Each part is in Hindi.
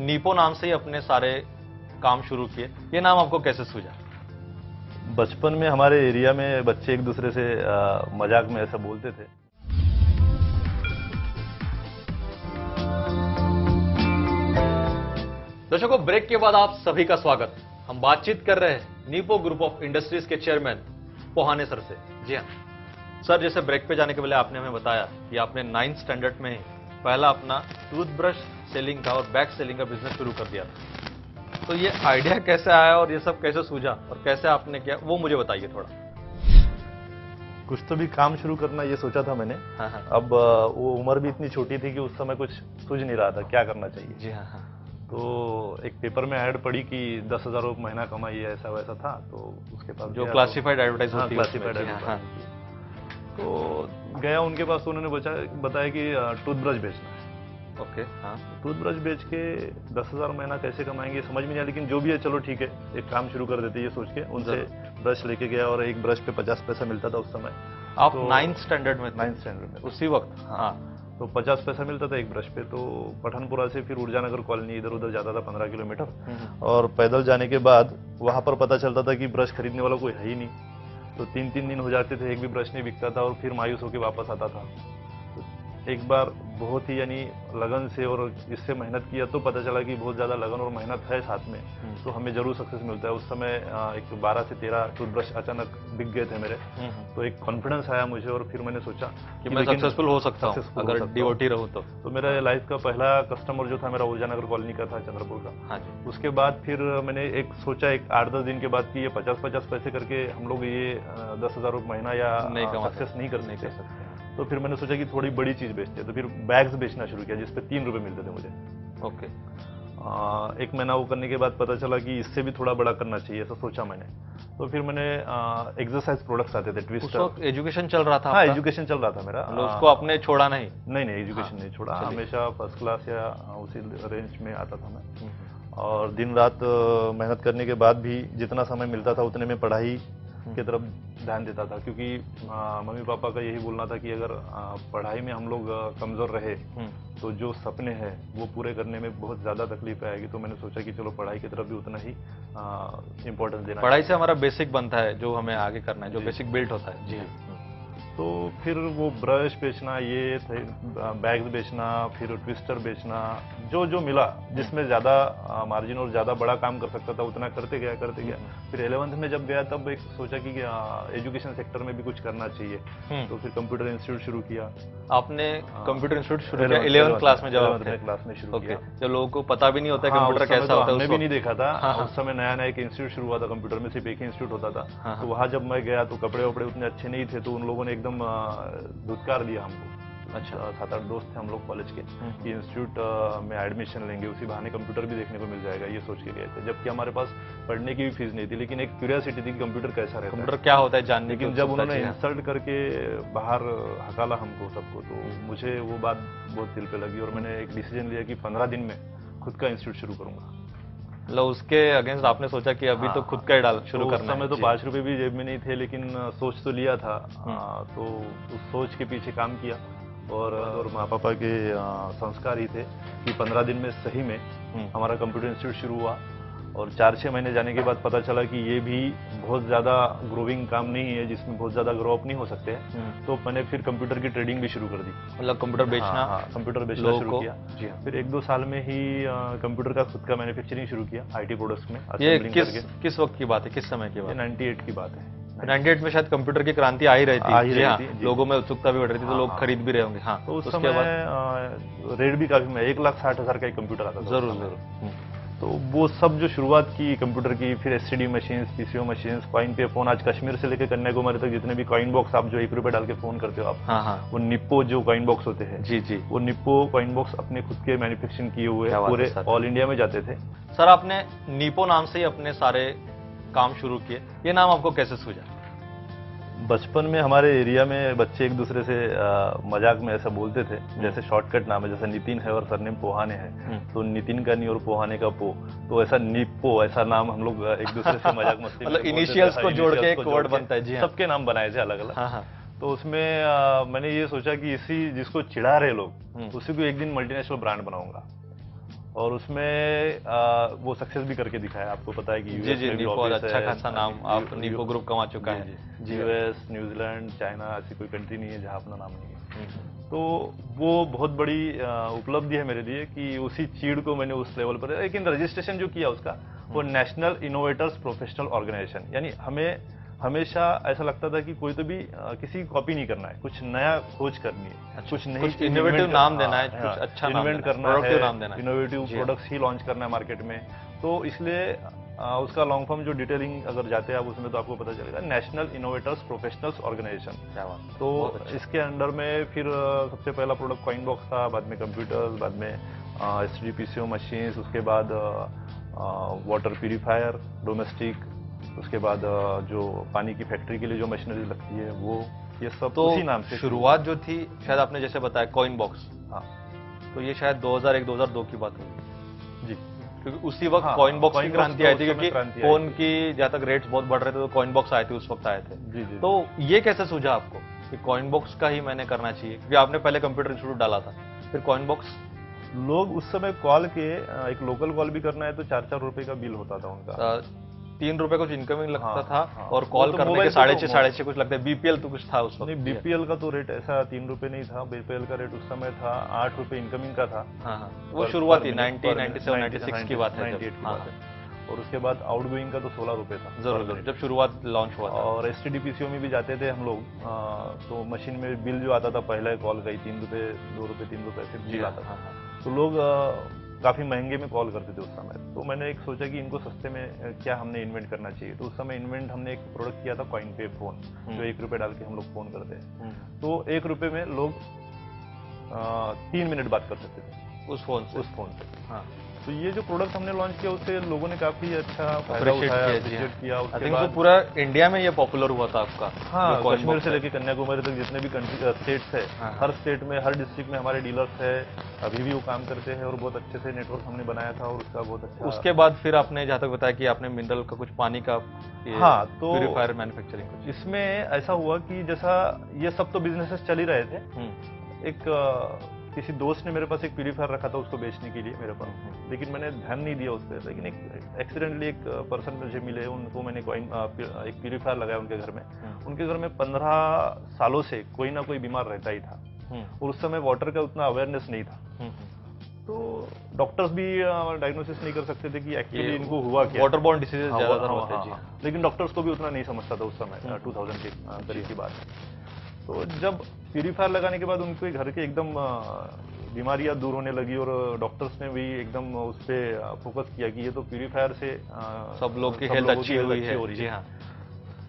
नीपो नाम से ही अपने सारे काम शुरू किए, ये नाम आपको कैसे सूझा? बचपन में हमारे एरिया में बच्चे एक दूसरे से मजाक में ऐसा बोलते थे। दर्शकों, ब्रेक के बाद आप सभी का स्वागत। हम बातचीत कर रहे हैं नीपो ग्रुप ऑफ इंडस्ट्रीज के चेयरमैन पोहाने सर से। जी हाँ सर, जैसे ब्रेक पे जाने के पहले आपने हमें बताया कि आपने 9th स्टैंडर्ड में ही पहला अपना टूथब्रश सेलिंग का और बैग सेलिंग का बिजनेस शुरू कर दिया था। तो ये आइडिया कैसे आया और ये सब कैसे सूझा और कैसे आपने किया, वो मुझे बताइए थोड़ा। कुछ तो भी काम शुरू करना ये सोचा था मैंने। हाँ हाँ। अब वो उम्र भी इतनी छोटी थी कि उस समय कुछ सूझ नहीं रहा था क्या करना चाहिए। जी हाँ हाँ। तो एक पेपर में ऐड पड़ी कि 10,000 रुपये महीना कमाइए, ऐसा वैसा था। तो उसके पास जो क्लासिफाइड एडवर्टाइज होती है। Classified advertise. तो गया उनके पास, तो उन्होंने बताया कि टूथब्रश बेचना है। ओके हाँ। टूथब्रश बेच के 10,000 महीना कैसे कमाएंगे समझ में नहीं आया, लेकिन जो भी है चलो ठीक है एक काम शुरू कर देते ये सोच के उनसे ब्रश लेके गया और एक ब्रश पे 50 पैसा मिलता था उस समय। आप 9th स्टैंडर्ड में? 9th स्टैंडर्ड में उसी वक्त। हाँ। तो 50 पैसा मिलता था एक ब्रश पे। तो पठानपुरा से फिर ऊर्जानगर कॉलोनी इधर उधर जाता था 15 किलोमीटर, और पैदल जाने के बाद वहां पर पता चलता था कि ब्रश खरीदने वाला कोई है ही नहीं। तो 3-3 दिन हो जाते थे, एक भी ब्रश नहीं बिकता था, और फिर मायूस होकर वापस आता था। तो एक बार बहुत ही यानी लगन से और इससे मेहनत किया तो पता चला कि बहुत ज़्यादा लगन और मेहनत है साथ में, तो हमें जरूर सक्सेस मिलता है। उस समय एक 12 से 13 टूथब्रश अचानक बिक गए थे मेरे। तो एक कॉन्फिडेंस आया मुझे और फिर मैंने सोचा कि मैं सक्सेसफुल हो सकता हूँ अगर डिवोटी रहूँ तो। मेरा लाइफ का पहला कस्टमर जो था मेरा ऊर्जानगर कॉलोनी का था, चंद्रपुर का। हाँ जी। उसके बाद फिर मैंने एक सोचा एक 8-10 दिन के बाद कि ये 50-50 पैसे करके हम लोग ये 10,000 रुपये महीना या सक्सेस नहीं कर सकते। तो फिर मैंने सोचा कि थोड़ी बड़ी चीज बेचते हैं, तो फिर बैग्स बेचना शुरू किया जिसपे 3 रुपए मिलते थे मुझे। ओके। एक महीना वो करने के बाद पता चला कि इससे भी थोड़ा बड़ा करना चाहिए, ऐसा सोचा मैंने। तो फिर मैंने एक्सरसाइज प्रोडक्ट्स आते थे, ट्विस्टर। एजुकेशन चल रहा था? हाँ, एजुकेशन चल रहा था मेरा। उसको आपने छोड़ा नहीं? नहीं, एजुकेशन नहीं छोड़ा, हमेशा फर्स्ट क्लास या उसी रेंज में आता था मैं। और दिन रात मेहनत करने के बाद भी जितना समय मिलता था उतने में पढ़ाई की तरफ ध्यान देता था, क्योंकि मम्मी पापा का यही बोलना था कि अगर पढ़ाई में हम लोग कमजोर रहे तो जो सपने हैं वो पूरे करने में बहुत ज्यादा तकलीफ आएगी। तो मैंने सोचा कि चलो पढ़ाई की तरफ भी उतना ही इम्पोर्टेंस देना। पढ़ाई से हमारा बेसिक बनता है, जो हमें आगे करना है, जो बेसिक बिल्ड होता है। जी। तो फिर वो ब्रश बेचना, ये बैग्स बेचना, फिर ट्विस्टर बेचना, जो जो मिला जिसमें ज्यादा मार्जिन और ज्यादा बड़ा काम कर सकता था उतना करते गया। फिर 11th में जब गया तब एक सोचा कि एजुकेशन सेक्टर में भी कुछ करना चाहिए। तो फिर कंप्यूटर इंस्टीट्यूट शुरू किया। आपने कंप्यूटर इंस्टीट्यूट शुरू किया 11th क्लास में? जब 11th क्लास में शुरू किया। जब लोगों को पता भी नहीं होता कंप्यूटर कैसा होता है, हमने भी नहीं देखा था। उस समय नया नया एक इंस्टीट्यूट शुरू हुआ था कंप्यूटर में, सिर्फ एक ही इंस्टीट्यूट होता था। तो वहां जब मैं गया तो कपड़े वपड़े उतने अच्छे नहीं थे, तो उन लोगों ने एकदम धुतकार दिया हमको। अच्छा, 7-8 दोस्त थे हम लोग कॉलेज के कि इंस्टीट्यूट में एडमिशन लेंगे, उसी बहाने कंप्यूटर भी देखने को मिल जाएगा, ये सोच के गए थे। जबकि हमारे पास पढ़ने की भी फीस नहीं थी, लेकिन एक क्यूरियोसिटी थी कि कंप्यूटर कैसा रहता है, कंप्यूटर क्या होता है जानने की। लेकिन जब उन्होंने इंसल्ट करके बाहर हकाला हमको सबको, तो मुझे वो बात बहुत दिल पे लगी और मैंने एक डिसीजन लिया कि 15 दिन में खुद का इंस्टीट्यूट शुरू करूंगा। मतलब उसके अगेंस्ट आपने सोचा कि अभी तो खुद का ही शुरू करना है। उस समय तो 5 रुपए भी जेब में नहीं थे, लेकिन सोच तो लिया था। तो उस सोच के पीछे काम किया, और माँ पापा के संस्कार ही थे कि 15 दिन में सही में हमारा कंप्यूटर इंस्टीट्यूट शुरू हुआ। और 4-6 महीने जाने के बाद पता चला कि ये भी बहुत ज्यादा ग्रोविंग काम नहीं है, जिसमें बहुत ज्यादा ग्रो अप नहीं हो सकते हैं। तो मैंने फिर कंप्यूटर की ट्रेडिंग भी शुरू कर दी। मतलब कंप्यूटर बेचना? कंप्यूटर बेचना शुरू किया। जी हाँ। फिर 1-2 साल में ही कंप्यूटर का खुद का मैन्युफैक्चरिंग शुरू किया आईटी प्रोडक्ट्स में। ये किस वक्त की बात है, किस समय की बात? 98 की बात है। 98 में शायद कंप्यूटर की क्रांति आ ही रही थी। लोगों में उत्सुकता भी बढ़ रही थी, तो लोग खरीद भी रहे होंगे। हाँ, तो उस समय रेट भी काफी में 1,60,000 का एक कंप्यूटर आता था। जरूर। तो वो सब जो शुरुआत की कंप्यूटर की, फिर STD machines, PCO machines, coin पे फोन, आज कश्मीर से लेकर कन्याकुमारी तक जितने भी कॉइन बॉक्स आप जो 1 रुपए डाल के फोन करते हो आप, हाँ, वो निप्पो जो कॉइन बॉक्स होते हैं, जी, वो निप्पो कॉइन बॉक्स अपने खुद के मैन्युफैक्चरिंग किए हुए पूरे ऑल इंडिया में जाते थे। सर, आपने नीपो नाम से ही अपने सारे काम शुरू किए, ये नाम आपको कैसे सूझा? बचपन में हमारे एरिया में बच्चे एक दूसरे से मजाक में ऐसा बोलते थे, जैसे शॉर्टकट नाम है, जैसे नितिन है और सरनेम पोहाने है, तो नितिन का नी और पोहाने का पो, तो ऐसा निप्पो, ऐसा नाम हम लोग एक दूसरे से मजाक मस्ती मतलब इनिशियल्स को जोड़ के एक वर्ड बनता है। जी, सबके नाम बनाए थे अलग अलग। तो उसमें मैंने ये सोचा कि इसी जिसको चिढ़ा रहे लोग, उसी को एक दिन मल्टीनेशनल ब्रांड बनाऊंगा। और उसमें वो सक्सेस भी करके दिखाया। आपको पता है कि जी जी, नीपो अच्छा खासा नाम आप नीपो ग्रुप कमा चुका है। यूएस, न्यूजीलैंड, चाइना, ऐसी कोई कंट्री नहीं है जहां अपना नाम नहीं है। तो वो बहुत बड़ी उपलब्धि है मेरे लिए कि उसी चीड़ को मैंने उस लेवल पर, लेकिन रजिस्ट्रेशन जो किया उसका वो नेशनल इनोवेटर्स प्रोफेशनल ऑर्गेनाइजेशन, यानी हमें हमेशा ऐसा लगता था कि कोई तो भी किसी की कॉपी नहीं करना है, कुछ नया खोज करनी है। अच्छा, कुछ नई कुछ इनोवेटिव नाम देना है, कुछ अच्छा नाम इन्वेंट देना है, करना प्रोडक्टिव है, नाम देना है। इनोवेटिव जी हाँ। प्रोडक्ट्स ही लॉन्च करना है मार्केट में। तो इसलिए उसका लॉन्ग फॉर्म जो डिटेलिंग अगर जाते हैं आप उसमें तो आपको पता चलेगा, नेशनल इनोवेटर्स प्रोफेशनल्स ऑर्गेनाइजेशन। क्या बात है, तो बहुत अच्छा। इसके अंडर में फिर सबसे पहला प्रोडक्ट कॉइन बॉक्स था, बाद में कंप्यूटर्स, बाद में एसटीडी-पीसीओ मशीन्स, उसके बाद वाटर प्यूरिफायर डोमेस्टिक, उसके बाद जो पानी की फैक्ट्री के लिए जो मशीनरी लगती है वो, ये सब तो उसी नाम से शुरुआत जो थी, शायद आपने जैसे बताया कॉइन बॉक्स, हाँ तो ये शायद 2001-2002 की बात होगी, जी। क्योंकि उसी वक्त हाँ, कॉइन बॉक्स की coin box क्रांति तो आई उस थी, समय क्योंकि क्रांति आई फोन थी। की जहाँ तक रेट्स बहुत बढ़ रहे थे तो कॉइन बॉक्स आए थे, उस वक्त आए थे। जी जी तो ये कैसे सूझा आपको कि कॉइन बॉक्स का ही मैंने करना चाहिए, क्योंकि आपने पहले कंप्यूटर इंस्टीट्यूट डाला था, फिर कॉइन बॉक्स। लोग उस समय कॉल के एक लोकल कॉल भी करना है तो 4-4 रुपए का बिल होता था उनका। 3 रुपए कुछ इनकमिंग लगता हाँ, था, हाँ। और वो कॉल तो करने के मोबाइल पे साढ़े तो छः कुछ लगता है, बीपीएल तो कुछ था उस वक्त। नहीं, बीपीएल का तो रेट ऐसा 3 रुपए नहीं था, बीपीएल का रेट उस समय था 8 रुपए इनकमिंग का था। हाँ हाँ, वो पर- शुरुआती पर मिनट, 90, पर मिनट, 97, 96 की बात है 98 जब। की हाँ बात है। और उसके बाद आउटगोइंग का तो 16 रुपए था जरूर पर जरूर, मिनट। जब शुरुआत लॉन्च हुआ था। और एसटीडी-पीसीओ में भी जाते थे हम लोग, तो मशीन में बिल जो आता था पहले कॉल का ही 3 रुपए, 2 रुपए, 3 रुपए ऐसे बिल आता हाँ था। हाँ। तो लोग काफी महंगे में कॉल करते थे उस समय। तो मैंने एक सोचा कि इनको सस्ते में क्या हमने इन्वेंट करना चाहिए। तो उस समय इन्वेंट हमने एक प्रोडक्ट किया था कॉइन पे फोन, जो 1 रुपए डाल के हम लोग फोन करते हैं। तो 1 रुपए में लोग 3 मिनट बात कर सकते थे उस फोन से। उस फोन से। हाँ, तो ये जो प्रोडक्ट हमने लॉन्च किया उससे लोगों ने काफी अच्छा फायदा Appreciate उठाया, किया, जी अप्रिशिएट हाँ। किया। आई उसके थिंक बाद पूरा इंडिया में ये पॉपुलर हुआ था आपका। हाँ, जो coin कश्मीर box से है। लेके कन्याकुमारी तक जितने भी कंट्री स्टेट्स है, हाँ, हर स्टेट में, हर डिस्ट्रिक्ट में हमारे डीलर्स है, अभी भी वो काम करते हैं और बहुत अच्छे से नेटवर्क हमने बनाया था और उसका बहुत अच्छा। उसके बाद फिर आपने जहाँ तक बताया कि आपने मिनरल का कुछ पानी का हाँ, तो प्यूरिफायर मैन्युफैक्चरिंग कुछ। इसमें ऐसा हुआ कि जैसा ये सब तो बिजनेसेस चल ही रहे थे, एक किसी दोस्त ने मेरे पास एक प्यूरीफायर रखा था उसको बेचने के लिए मेरे पास, लेकिन मैंने ध्यान नहीं दिया उस पर। लेकिन एक एक्सीडेंटली एक पर्सन मुझे मिले, उनको मैंने एक प्यूरीफायर लगाया उनके घर में। उनके घर में 15 सालों से कोई ना कोई बीमार रहता ही था और उस समय वाटर का उतना अवेयरनेस नहीं था। तो डॉक्टर्स भी डायग्नोसिस नहीं कर सकते थे कि एक्चुअली इनको हुआ क्या। वाटर बॉर्न डिसीजेज ज्यादातर होते हैं। हाँ, लेकिन डॉक्टर्स को भी उतना नहीं समझता था उस समय, 2000 के करीब की बात है। तो जब प्यूरीफायर लगाने के बाद उनके घर के एकदम बीमारियां दूर होने लगी और डॉक्टर्स ने भी एकदम उस पर फोकस किया कि ये तो प्यूरीफायर से सब लोग की हेल्थ अच्छी हो रही है। जी हाँ।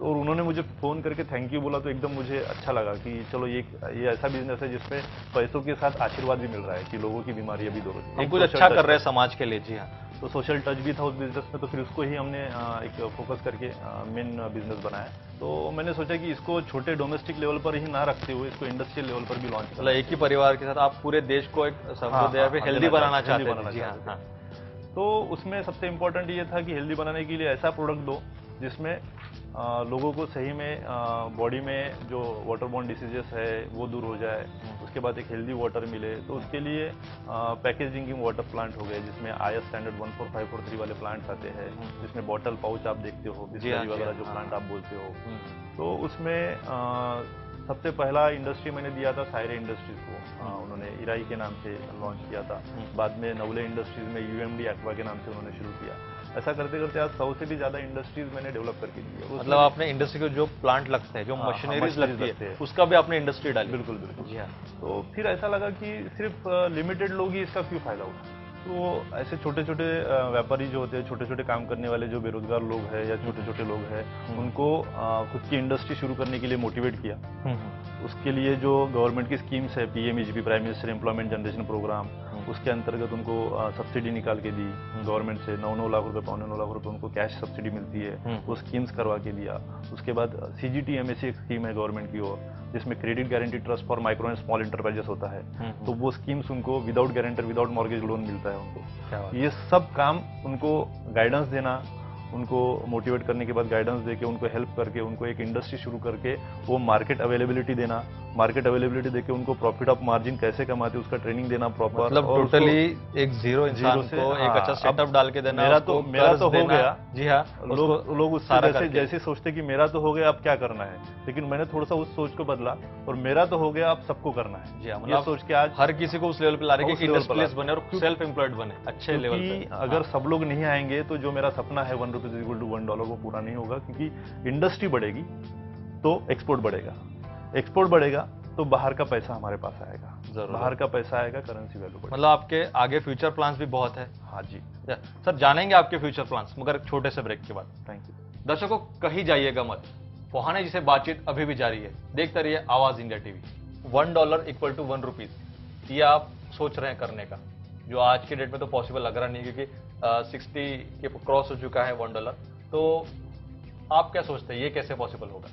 और उन्होंने मुझे फोन करके थैंक यू बोला, तो एकदम मुझे अच्छा लगा कि चलो ये ऐसा बिजनेस है जिसमें पैसों के साथ आशीर्वाद भी मिल रहा है कि लोगों की बीमारियां भी दूर होती है, कुछ अच्छा कर रहे हैं समाज के लिए। जी हाँ। तो सोशल टच भी था उस बिजनेस में, तो फिर उसको ही हमने एक फोकस करके मेन बिजनेस बनाया। तो मैंने सोचा कि इसको छोटे डोमेस्टिक लेवल पर ही ना रखते हुए इसको इंडस्ट्रियल लेवल पर भी लॉन्च मतलब एक ही परिवार के साथ आप पूरे देश को एक सर्वोदय पे हेल्दी बनाना चाहते हैं। तो उसमें सबसे इम्पोर्टेंट ये था कि हेल्दी बनाने के लिए ऐसा प्रोडक्ट दो जिसमें लोगों को सही में बॉडी में जो वाटर बॉर्न डिसीजेस है वो दूर हो जाए, उसके बाद एक हेल्दी वाटर मिले। तो उसके लिए पैकेज ड्रिंकिंग वाटर प्लांट हो गए जिसमें IS स्टैंडर्ड 14543 वाले प्लांट्स आते हैं, जिसमें बॉटल पाउच आप देखते हो, बिस्लरी वगैरह जो प्लांट आप बोलते हो। तो उसमें सबसे पहला इंडस्ट्री मैंने दिया था सायरे इंडस्ट्रीज को, उन्होंने इराई के नाम से लॉन्च किया था। बाद में नवले इंडस्ट्रीज में UMD एक्वा के नाम से उन्होंने शुरू किया। ऐसा करते करते आज 100 से भी ज्यादा इंडस्ट्रीज मैंने डेवलप करके दी है। मतलब आपने इंडस्ट्री को जो प्लांट लगते हैं, जो मशीनरीज लगती है, उसका भी आपने इंडस्ट्री डाली। बिल्कुल बिल्कुल। जी हाँ। तो फिर ऐसा लगा कि सिर्फ लिमिटेड लोग ही इसका क्यों फायदा होगा। तो ऐसे छोटे छोटे व्यापारी जो होते हैं, छोटे छोटे काम करने वाले जो बेरोजगार लोग हैं या छोटे छोटे लोग हैं, उनको खुद की इंडस्ट्री शुरू करने के लिए मोटिवेट किया। उसके लिए जो गवर्नमेंट की स्कीम्स है, PMEGP, prime minister employment generation programme, उसके अंतर्गत उनको सब्सिडी निकाल के दी गवर्नमेंट से। 9 लाख रुपए, 9.25 लाख रुपए उनको कैश सब्सिडी मिलती है, वो स्कीम्स करवा के दिया। उसके बाद CGT MSC एक स्कीम है गवर्नमेंट की ओर, जिसमें credit guarantee trust for micro and small enterprises होता है। तो वो स्कीम्स उनको without guarantor, without mortgage loan मिलता है उनको। ये सब काम उनको गाइडेंस देना, उनको मोटिवेट करने के बाद गाइडेंस देके, उनको हेल्प करके, उनको एक इंडस्ट्री शुरू करके वो मार्केट अवेलेबिलिटी देना, मार्केट अवेलेबिलिटी देके उनको प्रॉफिट ऑफ मार्जिन कैसे कमाते उसका ट्रेनिंग देना प्रॉपर। मतलब टोटली एक जीरो इंसान से, को एक हाँ, अच्छा सेटअप डाल के देना, मेरा उसको तो कर्ज हो देना। गया। जी हाँ, लोग उससे सारा जैसे करके। जैसे सोचते कि मेरा तो हो गया अब क्या करना है, लेकिन मैंने थोड़ा सा उस सोच को बदला और मेरा तो हो गया अब सबको करना है। जी हाँ, ये मतलब सोच के आज हर किसी को उस लेवल पे ला रहे उस कि लेवल पे इंडस्ट्रियलिस्ट ला बने और सेल्फ एम्प्लॉयड बने अच्छे लेवल क्योंकि पे। अगर हाँ, सब लोग नहीं आएंगे तो जो मेरा सपना है ₹1 वो पूरा नहीं होगा, क्योंकि इंडस्ट्री बढ़ेगी तो एक्सपोर्ट बढ़ेगा, एक्सपोर्ट बढ़ेगा तो बाहर का पैसा हमारे पास आएगा, जरूर। बाहर का पैसा आएगा, करेंसी वैल्यू बढ़ेगा। मतलब आपके आगे फ्यूचर प्लान्स भी बहुत है। हाँ जी, सर जानेंगे आपके फ्यूचर प्लान्स मगर छोटे से ब्रेक के बाद। Thank you. दर्शकों कहीं जाइएगा मत, पोहाने जिसे बातचीत अभी भी जारी है, देखते रहिए आवाज इंडिया टीवी। $1 = ₹1, ये आप सोच रहे हैं करने का, जो आज के डेट में तो पॉसिबल लग रहा नहीं, क्योंकि 60 के क्रॉस हो चुका है $1। तो आप क्या सोचते हैं ये कैसे पॉसिबल होगा?